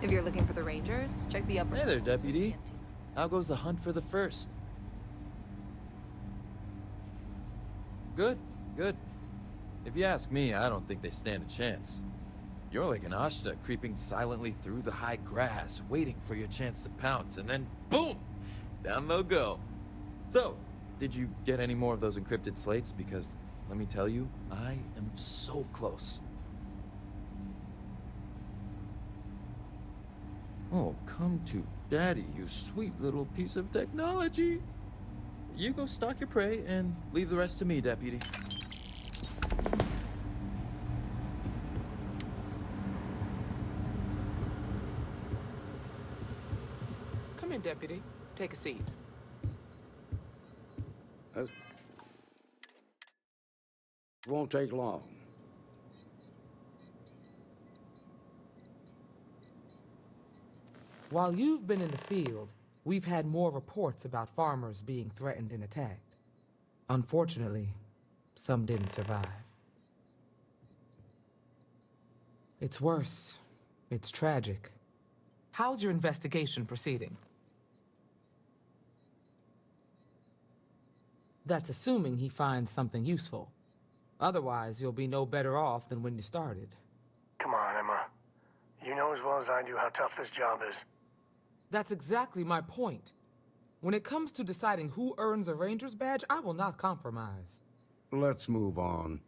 If you're looking for the Rangers, check the upper... Hey there, Deputy. How goes the hunt for the first? Good, good. If you ask me, I don't think they stand a chance. You're like an Ashta creeping silently through the high grass, waiting for your chance to pounce, and then boom! Down they'll go. So, did you get any more of those encrypted slates? Because, let me tell you, I am so close. Oh, come to Daddy, you sweet little piece of technology. You go stalk your prey and leave the rest to me, Deputy. Come in, Deputy. Take a seat. It won't take long. While you've been in the field, we've had more reports about farmers being threatened and attacked. Unfortunately, some didn't survive. It's worse. It's tragic. How's your investigation proceeding? That's assuming he finds something useful. Otherwise, you'll be no better off than when you started. Come on, Emma. You know as well as I do how tough this job is. That's exactly my point. When it comes to deciding who earns a Ranger's badge, I will not compromise. Let's move on.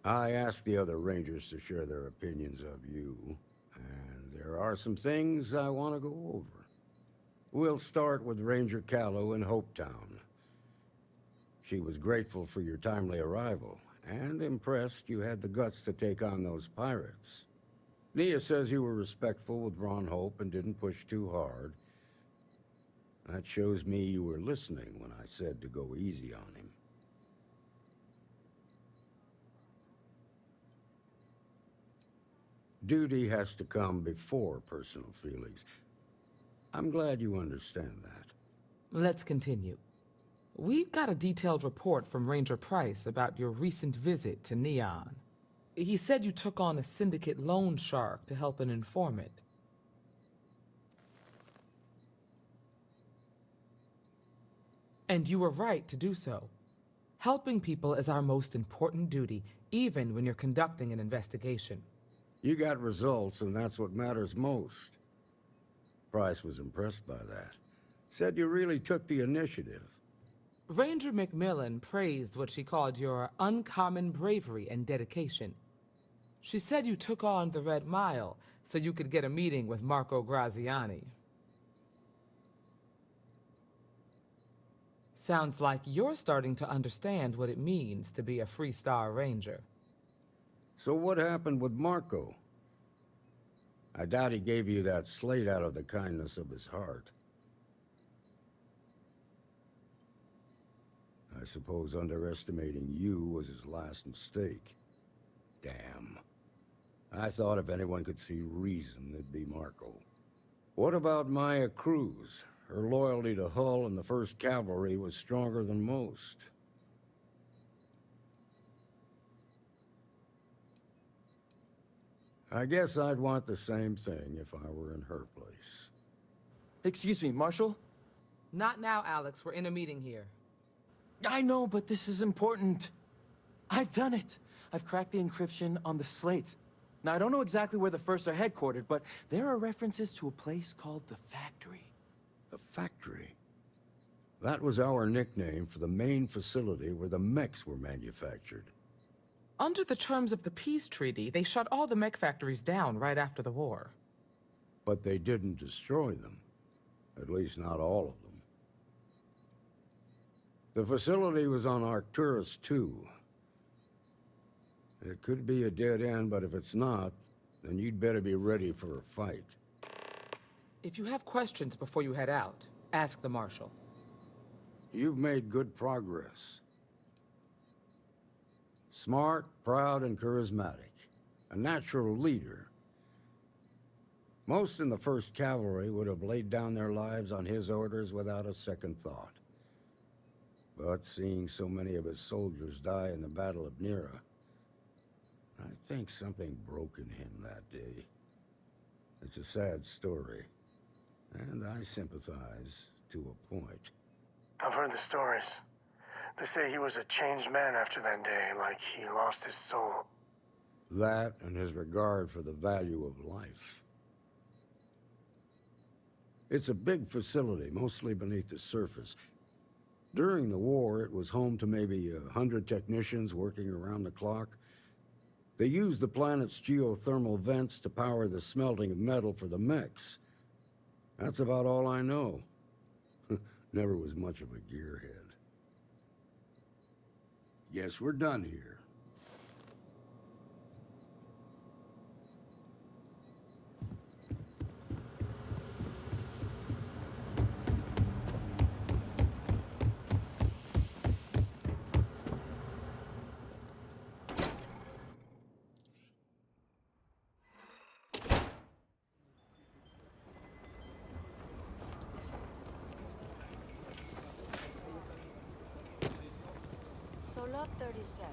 I asked the other Rangers to share their opinions of you, and there are some things I want to go over. We'll start with Ranger Callow in Hopetown. She was grateful for your timely arrival, and impressed you had the guts to take on those pirates. Nia says you were respectful with Ron Hope and didn't push too hard. That shows me you were listening when I said to go easy on him. Duty has to come before personal feelings. I'm glad you understand that. Let's continue. We've got a detailed report from Ranger Price about your recent visit to Neon. He said you took on a syndicate loan shark to help an informant. And you were right to do so. Helping people is our most important duty, even when you're conducting an investigation. You got results, and that's what matters most. Price was impressed by that. Said you really took the initiative. Ranger McMillan praised what she called your uncommon bravery and dedication. She said you took on the Red Mile so you could get a meeting with Marco Graziani. Sounds like you're starting to understand what it means to be a Freestar Ranger. So what happened with Marco? I doubt he gave you that slate out of the kindness of his heart. I suppose underestimating you was his last mistake. Damn. I thought if anyone could see reason, it'd be Marco. What about Maya Cruz? Her loyalty to Hull and the 1st Cavalry was stronger than most. I guess I'd want the same thing if I were in her place. Excuse me, Marshal? Not now, Alex. We're in a meeting here. I know, but this is important. I've done it. I've cracked the encryption on the slates. Now, I don't know exactly where the First are headquartered, but there are references to a place called the Factory. The Factory? That was our nickname for the main facility where the mechs were manufactured. Under the terms of the peace treaty, they shut all the mech factories down right after the war. But they didn't destroy them. At least not all of them. The facility was on Arcturus 2. It could be a dead end, but if it's not, then you'd better be ready for a fight. If you have questions before you head out, ask the Marshal. You've made good progress. Smart, proud, and charismatic. A natural leader. Most in the 1st Cavalry would have laid down their lives on his orders without a second thought. But seeing so many of his soldiers die in the Battle of Nera, I think something broke in him that day. It's a sad story, and I sympathize to a point. I've heard the stories. They say he was a changed man after that day, like he lost his soul. That and his regard for the value of life. It's a big facility, mostly beneath the surface. During the war, it was home to maybe 100 technicians working around the clock. They used the planet's geothermal vents to power the smelting of metal for the mechs. That's about all I know. Never was much of a gearhead. Guess we're done here. So lot 37.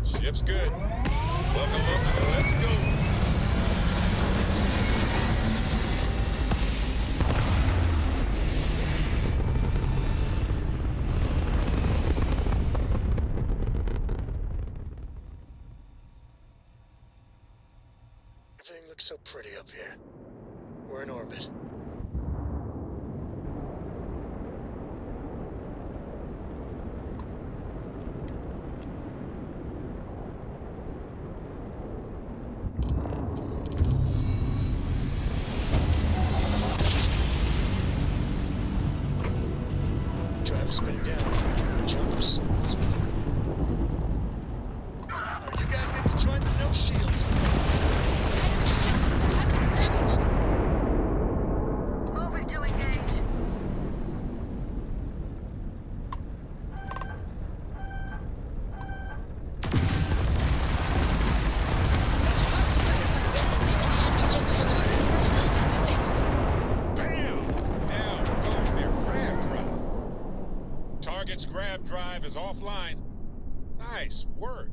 Ship's good. Buckle up and let's go. Everything looks so pretty up here. We're in orbit. Drive spin down. Jumps. You guys get to join the no shields. Moving to engage. Bam! Down goes their grab drive. Target's grab drive is offline. Nice work.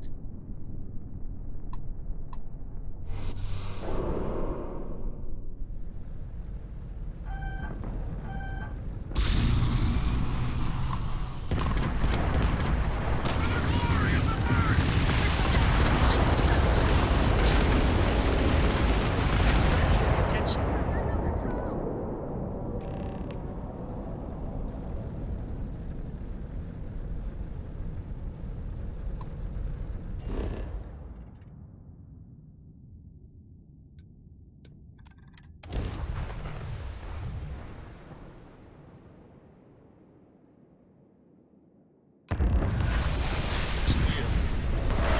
Clear.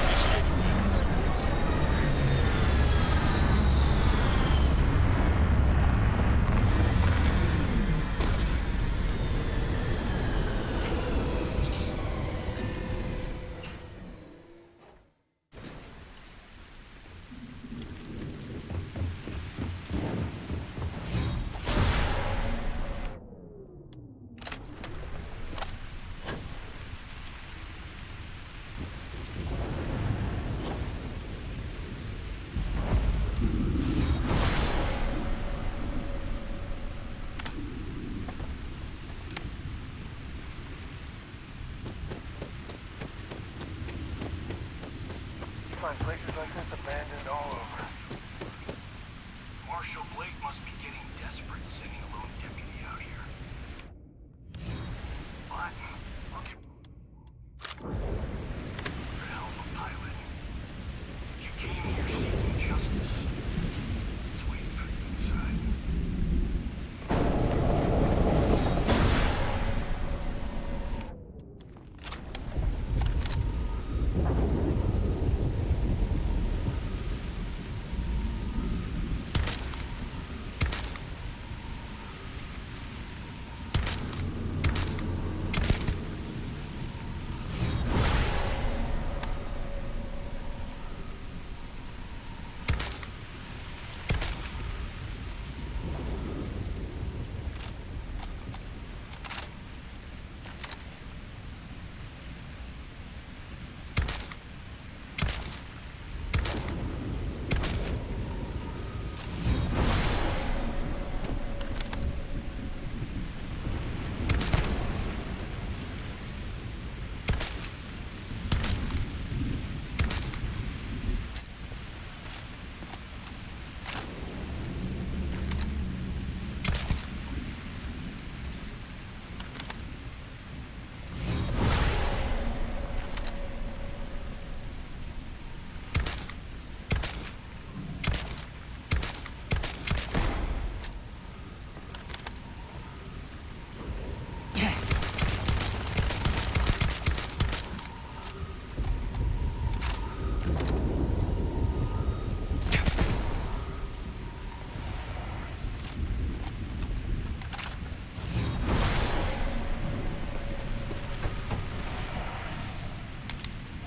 Initiate landing sequence. You find places like this abandoned all over. Marshal Blake must be getting desperate sending a lone deputy out here.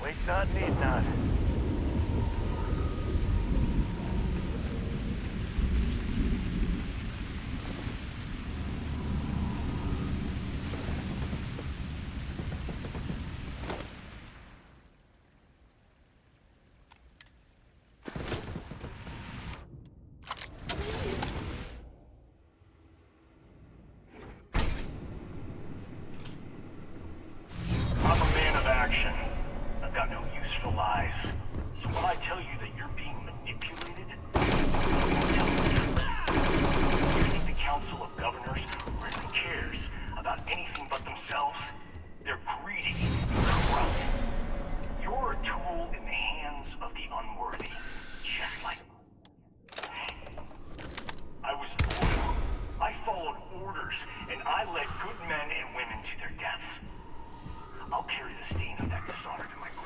least not need none. I'm a man of action. I've got no use for lies. So when I tell you that you're being manipulated, I'm telling the truth. You think the Council of Governors really cares about anything but themselves? They're greedy and corrupt. You're a tool in the hands of the unworthy, just like I was loyal. I followed orders, and I led good men and women to their deaths. I'll carry the stain of that dishonor to my grave.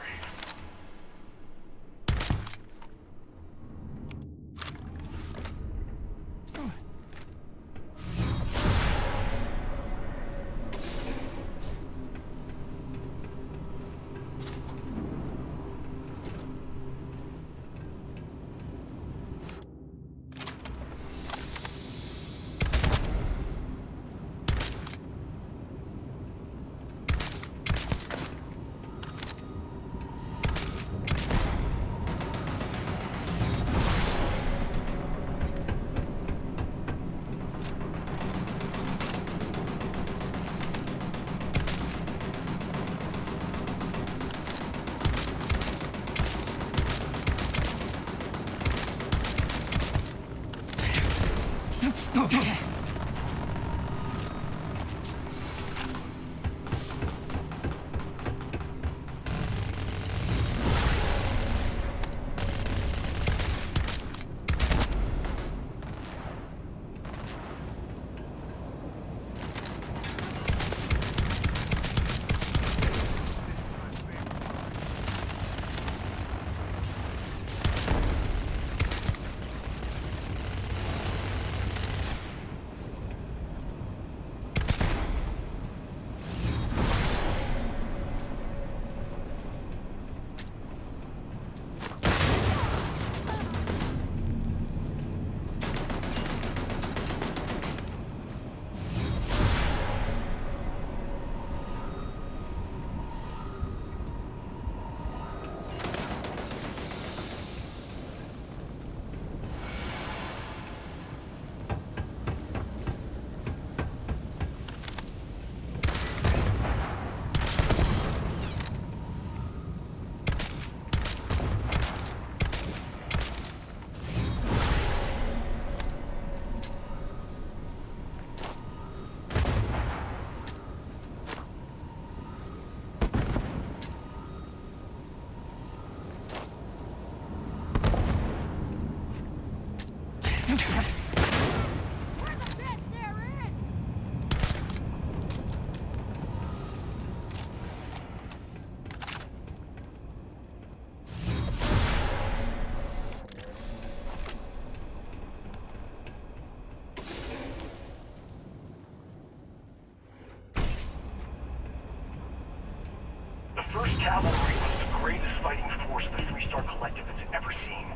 The First Cavalry was the greatest fighting force the Three-Star Collective has ever seen.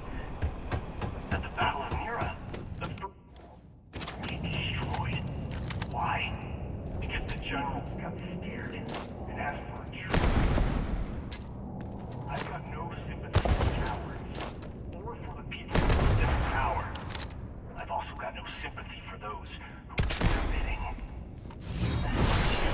At the Battle of Nira, the we destroyed. Why? Because the generals got scared and asked for a truce. I've got no sympathy for cowards, or for the people who put them in power. I've also got no sympathy for those who do their bidding. This is you.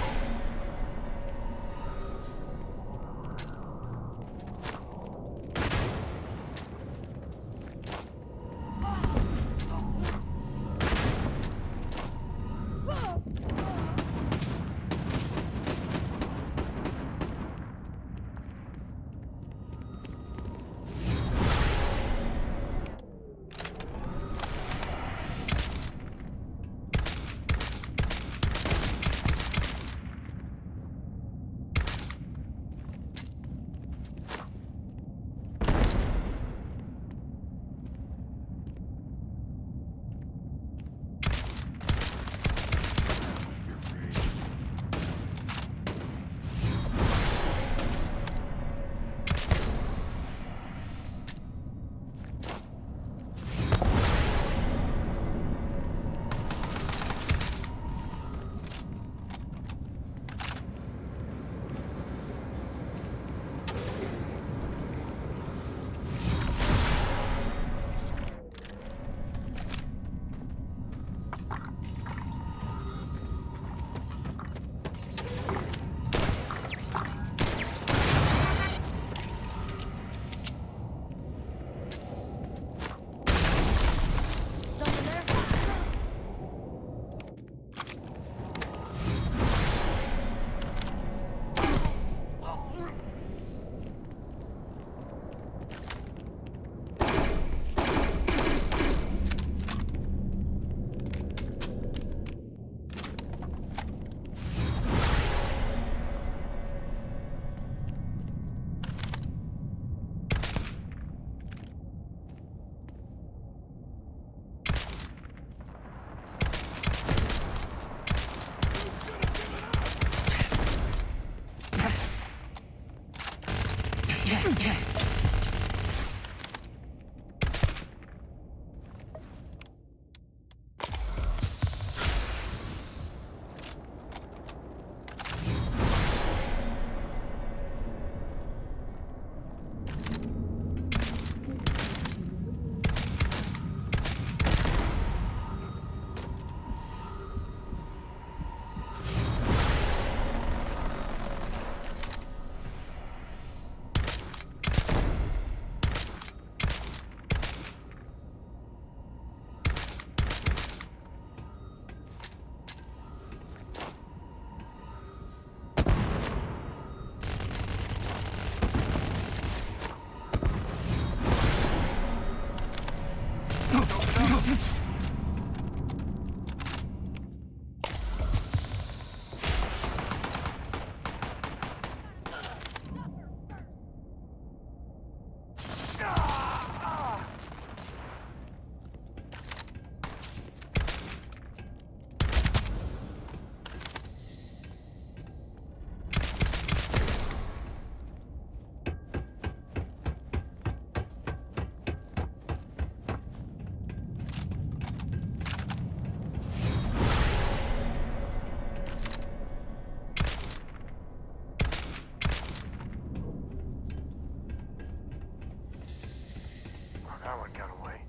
That one got away.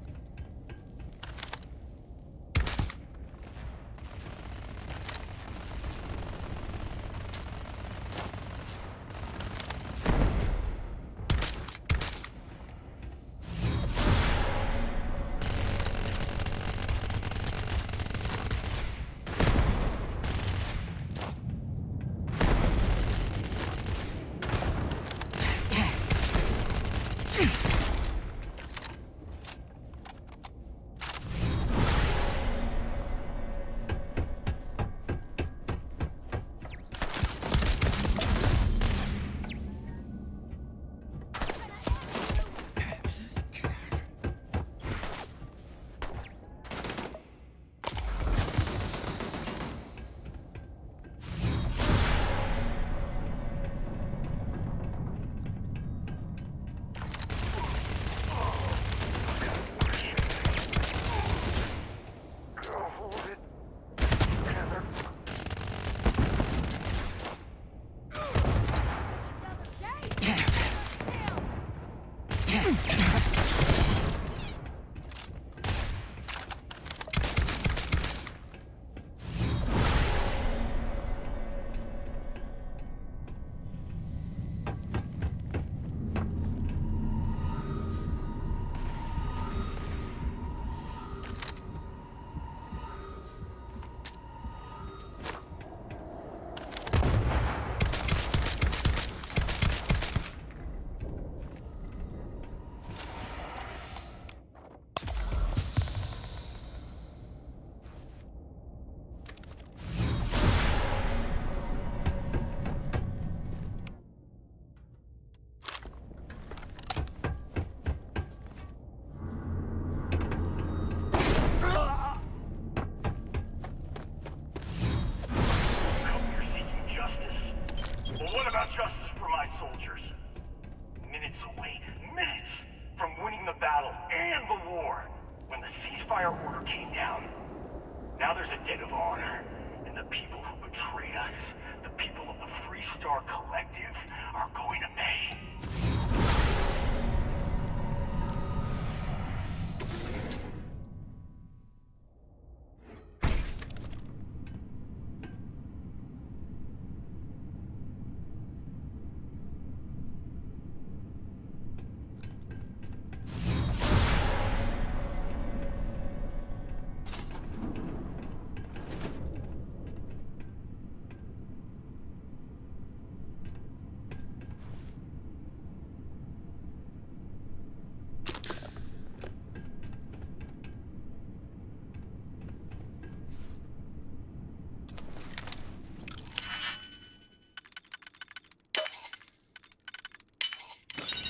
justice for my soldiers. Minutes away, minutes from winning the battle and the war, when the ceasefire order came down. Now there's a debt of honor, and the people who betrayed us, the people of the Freestar Collective, are going to pay.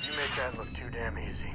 You make that look too damn easy.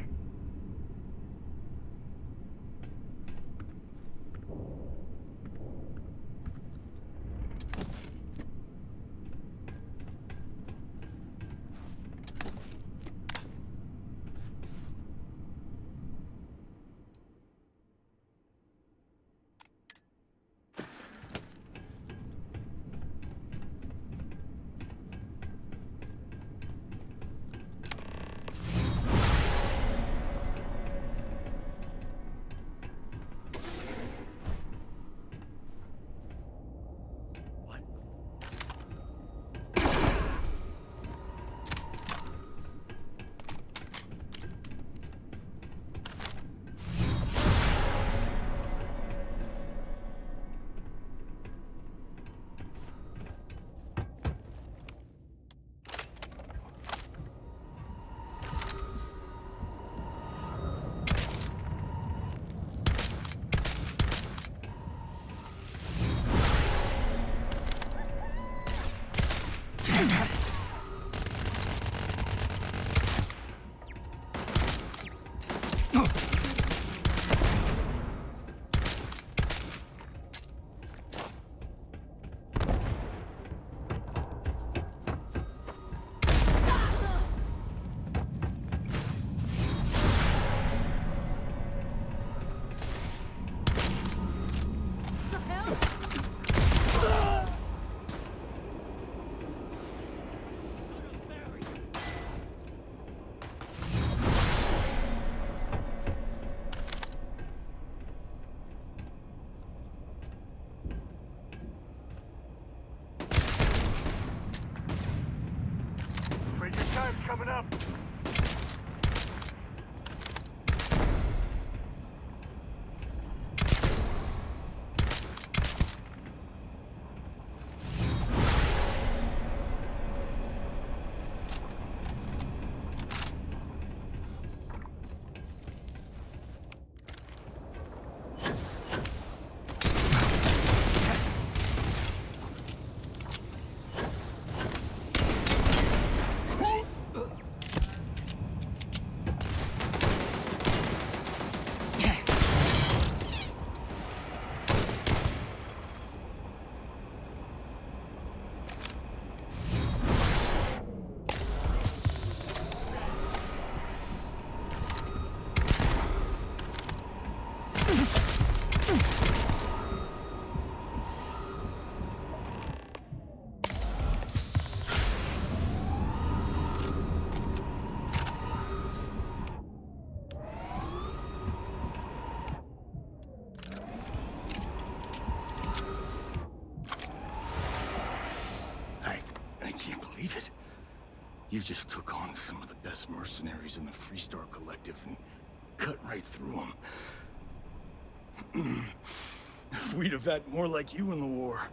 coming up. I can't believe it. You just took on some of the best mercenaries in the Freestar Collective and cut right through them. If we'd have had more like you in the war,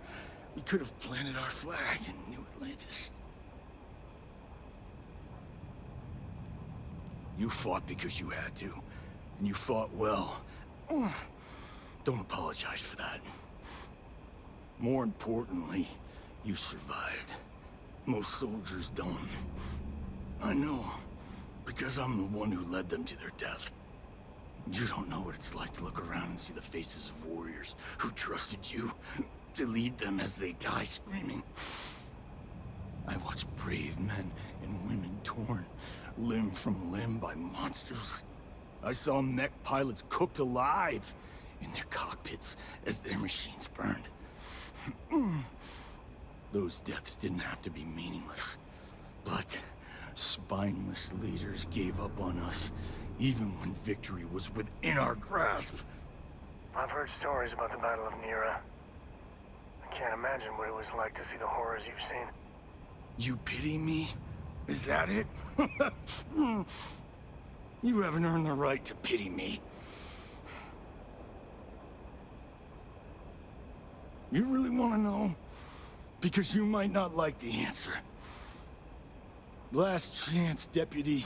we could have planted our flag in New Atlantis. You fought because you had to, and you fought well. Don't apologize for that. More importantly, you survived. Most soldiers don't. I know, because I'm the one who led them to their death. You don't know what it's like to look around and see the faces of warriors who trusted you to lead them as they die screaming. I watched brave men and women torn limb from limb by monsters. I saw mech pilots cooked alive in their cockpits as their machines burned. Those deaths didn't have to be meaningless, but spineless leaders gave up on us, even when victory was within our grasp. I've heard stories about the Battle of Nira. I can't imagine what it was like to see the horrors you've seen. You pity me? Is that it? You haven't earned the right to pity me. You really want to know? Because you might not like the answer. Last chance, Deputy.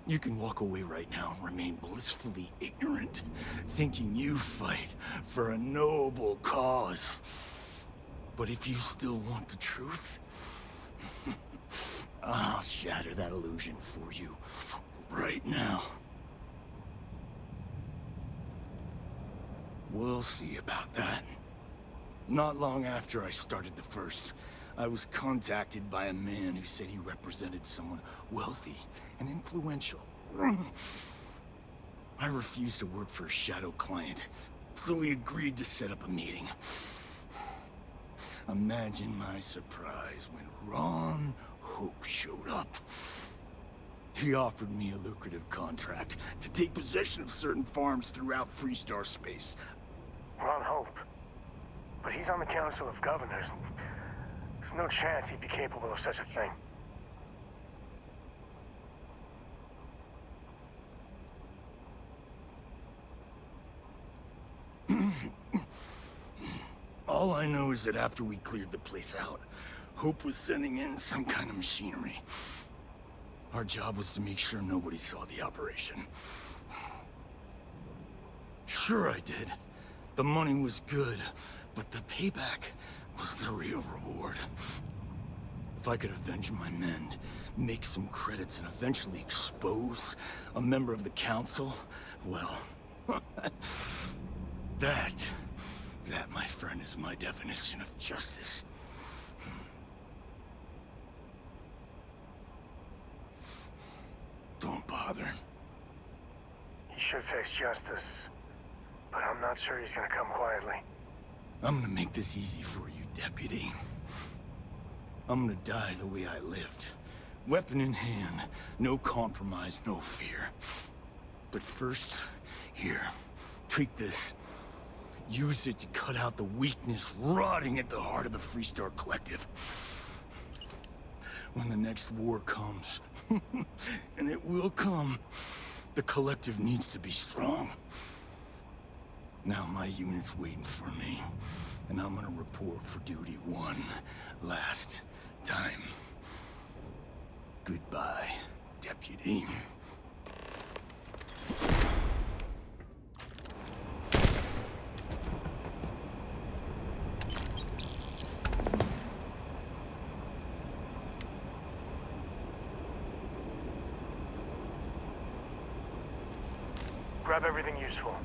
You can walk away right now and remain blissfully ignorant, thinking you fight for a noble cause. But if you still want the truth, I'll shatter that illusion for you right now. We'll see about that. Not long after I started the First, I was contacted by a man who said he represented someone wealthy and influential. I refused to work for a shadow client, so he agreed to set up a meeting. Imagine my surprise when Ron Hope showed up. He offered me a lucrative contract to take possession of certain farms throughout Freestar space. Ron Hope. But he's on the Council of Governors. There's no chance he'd be capable of such a thing. All I know is that after we cleared the place out, Hope was sending in some kind of machinery. Our job was to make sure nobody saw the operation. Sure I did. The money was good, but the payback was the real reward. If I could avenge my men, make some credits, and eventually expose a member of the council, well, that, my friend, is my definition of justice. Don't bother. He should face justice, but I'm not sure he's gonna come quietly. I'm gonna make this easy for you, Deputy. I'm gonna die the way I lived. Weapon in hand, no compromise, no fear. But first, here, take this. Use it to cut out the weakness rotting at the heart of the Freestar Collective. When the next war comes, and it will come, the collective needs to be strong. Now my unit's waiting for me, and I'm gonna report for duty one last time. Goodbye, Deputy. Grab everything useful.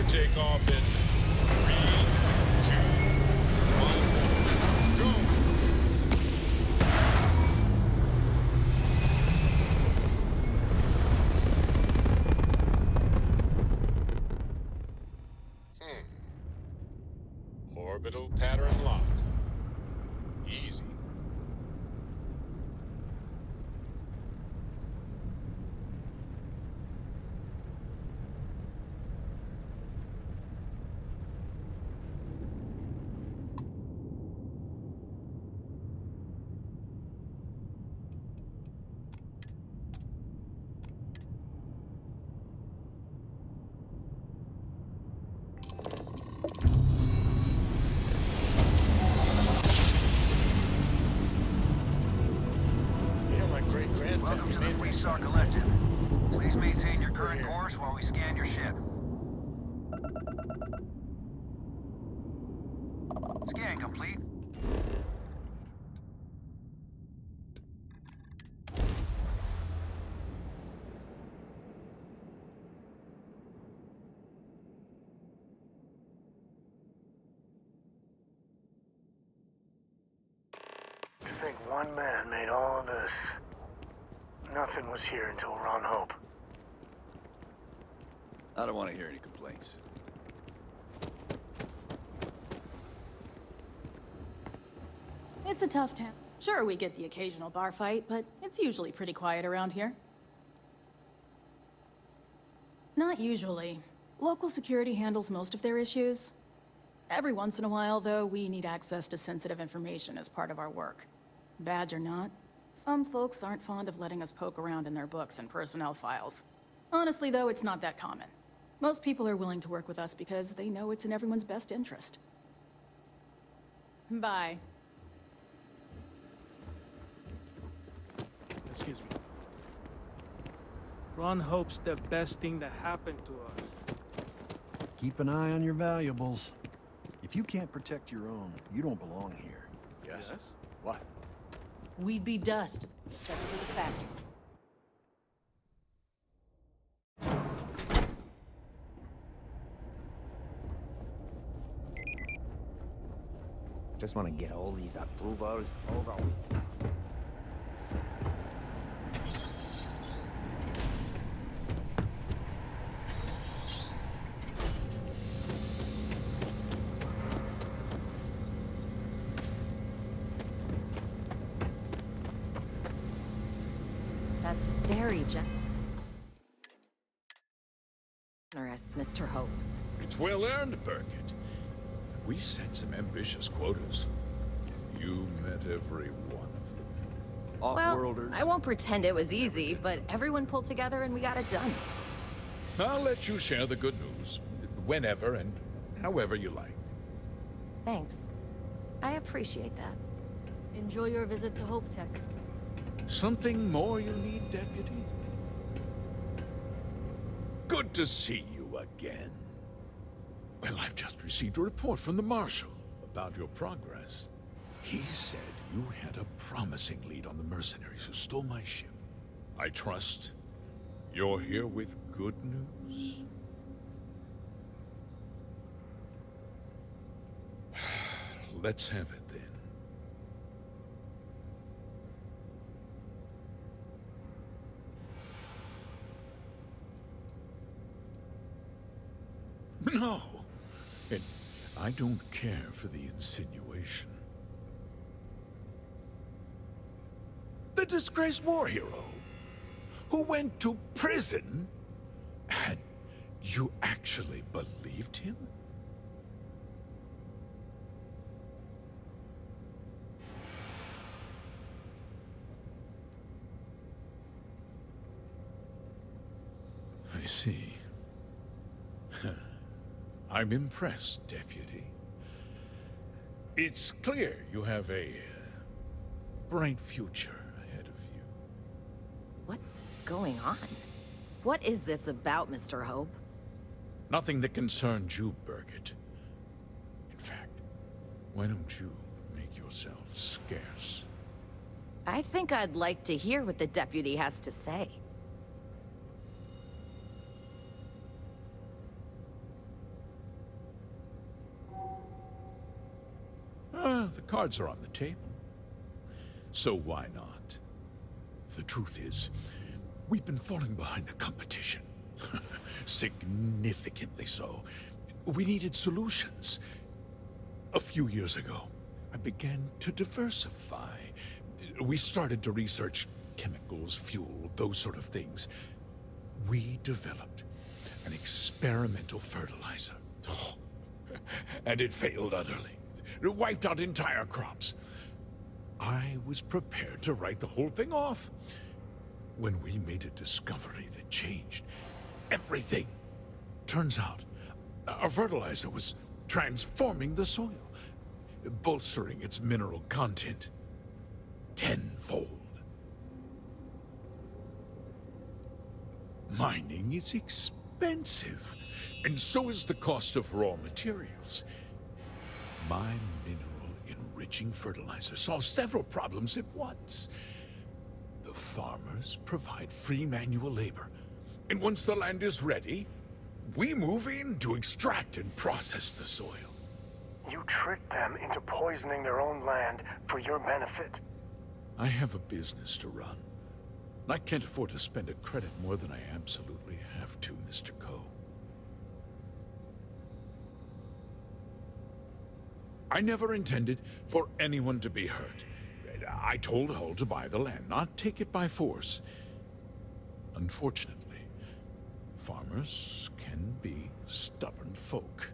Take off in 3, 2, 1, go! Orbital pattern locked. Easy. Welcome to the Fleet Star Collective. Please maintain your current course while we scan your ship. Scan complete. To think one man made all of this. Nothing was here until Ron Hope. I don't want to hear any complaints. It's a tough town. Sure, we get the occasional bar fight, but it's usually pretty quiet around here. Not usually. Local security handles most of their issues. Every once in a while, though, we need access to sensitive information as part of our work. Badge or not, some folks aren't fond of letting us poke around in their books and personnel files. Honestly, though, it's not that common. Most people are willing to work with us because they know it's in everyone's best interest. Bye. Excuse me. Ron hopes the best thing that happened to us. Keep an eye on your valuables. If you can't protect your own, you don't belong here. Yes? What? We'd be dust, except for the factory. Just want to get all these approvals over with. That's very generous, Mr. Hope. It's well earned, Burkett. We set some ambitious quotas. You met every one of them. Well, I won't pretend it was easy, but everyone pulled together and we got it done. I'll let you share the good news, whenever and however you like. Thanks. I appreciate that. Enjoy your visit to Hope Tech. Something more you need, Deputy? Good to see you again. Well, I've just received a report from the Marshal about your progress. He said you had a promising lead on the mercenaries who stole my ship. I trust you're here with good news? Let's have it then. No! And I don't care for the insinuation. The disgraced war hero who went to prison, and you actually believed him? I see. I'm impressed, Deputy. It's clear you have a bright future ahead of you. What's going on? What is this about, Mr. Hope? Nothing that concerns you, Birgit. In fact, why don't you make yourself scarce? I think I'd like to hear what the deputy has to say. The cards are on the table. So why not? The truth is, we've been falling behind the competition. Significantly so. We needed solutions. A few years ago, I began to diversify. We started to research chemicals, fuel, those sort of things. We developed an experimental fertilizer. And it failed utterly. It wiped out entire crops. I was prepared to write the whole thing off when we made a discovery that changed everything. Turns out, our fertilizer was transforming the soil, bolstering its mineral content tenfold. Mining is expensive, and so is the cost of raw materials. My mineral-enriching fertilizer solves several problems at once. The farmers provide free manual labor, and once the land is ready, we move in to extract and process the soil. You tricked them into poisoning their own land for your benefit. I have a business to run. I can't afford to spend a credit more than I absolutely have to, Mr. Coe. I never intended for anyone to be hurt. I told Hull to buy the land, not take it by force. Unfortunately, farmers can be stubborn folk.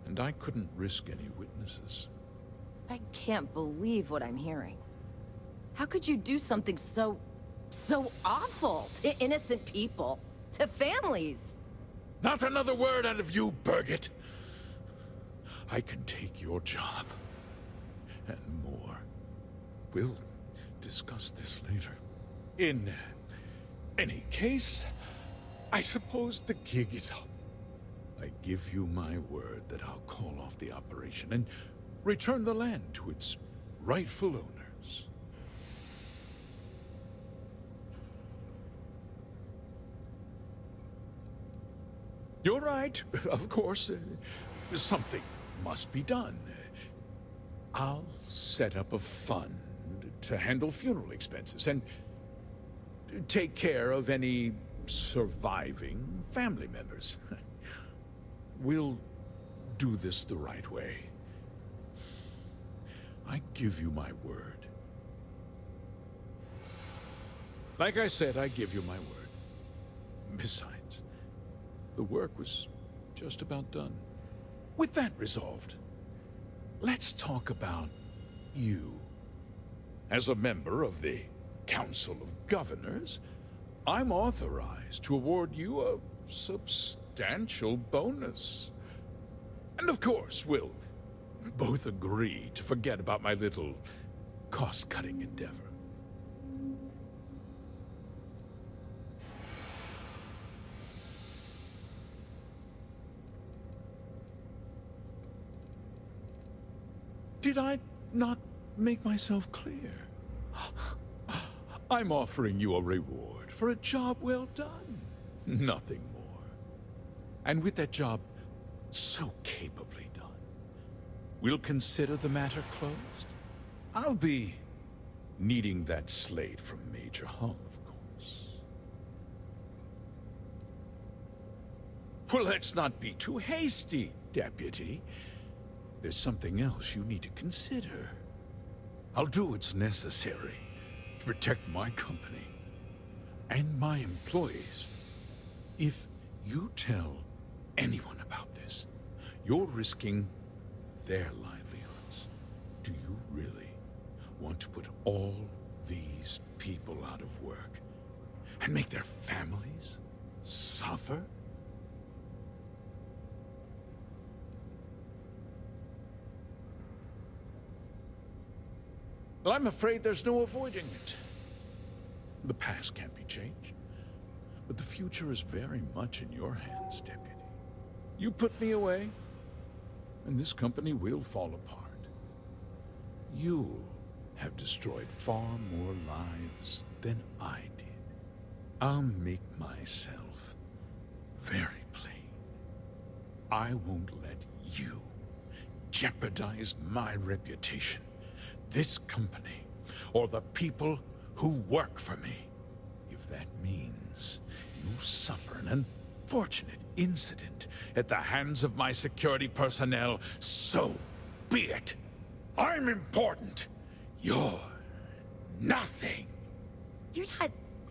And I couldn't risk any witnesses. I can't believe what I'm hearing. How could you do something so awful to innocent people, to families? Not another word out of you, Birgit. I can take your job, and more. We'll discuss this later. In any case, I suppose the gig is up. I give you my word that I'll call off the operation and return the land to its rightful owners. You're right, of course. Something must be done. I'll set up a fund to handle funeral expenses and take care of any surviving family members. We'll do this the right way. I give you my word. Like I said, I give you my word. Besides, the work was just about done. With that resolved, let's talk about you. As a member of the Council of Governors, I'm authorized to award you a substantial bonus. And of course, we'll both agree to forget about my little cost-cutting endeavor. Did I not make myself clear? I'm offering you a reward for a job well done. Nothing more. And with that job so capably done, we'll consider the matter closed. I'll be needing that slate from Major Hung, of course. Well, let's not be too hasty, Deputy. There's something else you need to consider. I'll do what's necessary to protect my company and my employees. If you tell anyone about this, you're risking their livelihoods. Do you really want to put all these people out of work and make their families suffer? Well, I'm afraid there's no avoiding it. The past can't be changed, but the future is very much in your hands, Deputy. You put me away, and this company will fall apart. You'll have destroyed far more lives than I did. I'll make myself very plain. I won't let you jeopardize my reputation, this company, or the people who work for me. If that means you suffer an unfortunate incident at the hands of my security personnel, so be it. I'm important. You're nothing. You're not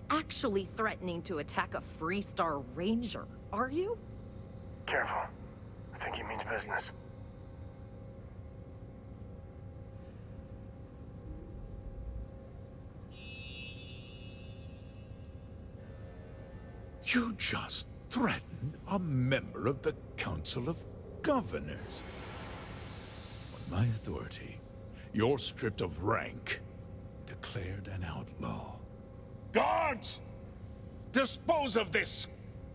actually threatening to attack a Freestar Ranger, are you? Careful. I think he means business. You just threatened a member of the Council of Governors. On my authority, you're stripped of rank, declared an outlaw. Guards! Dispose of this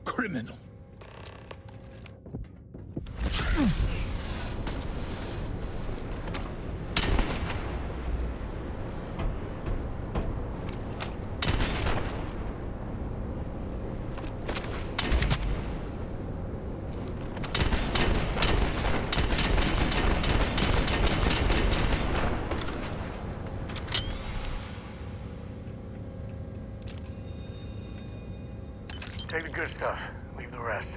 criminal! Take the good stuff. Leave the rest.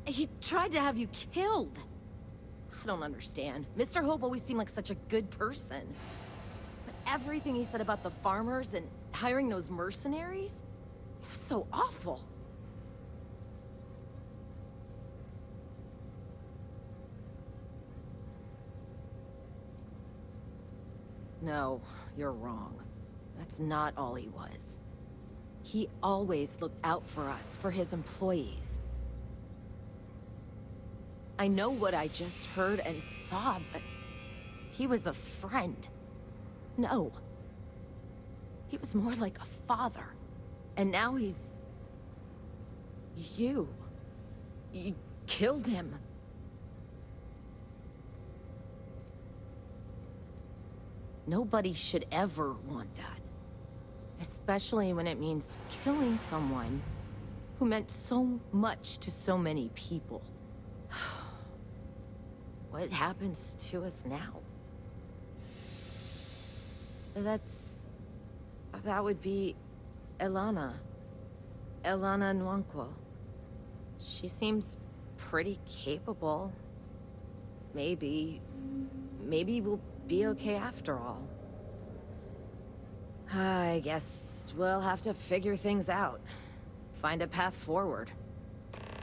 He tried to have you killed. I don't understand. Mr. Hope always seemed like such a good person. But everything he said about the farmers and hiring those mercenaries, it was so awful. No, you're wrong. That's not all he was. He always looked out for us, for his employees. I know what I just heard and saw, but he was a friend. No. He was more like a father. And now he's... You killed him. Nobody should ever want that. Especially when it means killing someone who meant so much to so many people. What happens to us now? That would be Elana. Elana Nwankwo. She seems pretty capable. Maybe maybe we'll be okay after all. I guess we'll have to figure things out. Find a path forward.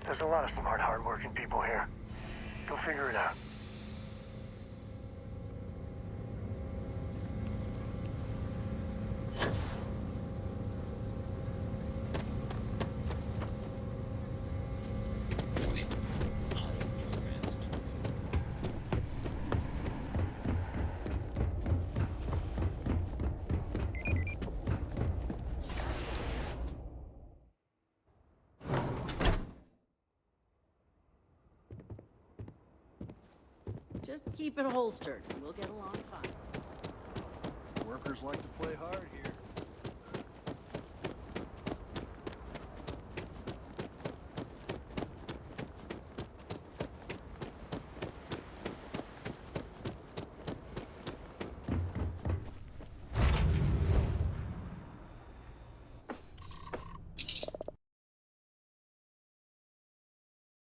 There's a lot of smart, hardworking people here. You'll figure it out. Just keep it holstered, and we'll get along fine. Workers like to play hard here.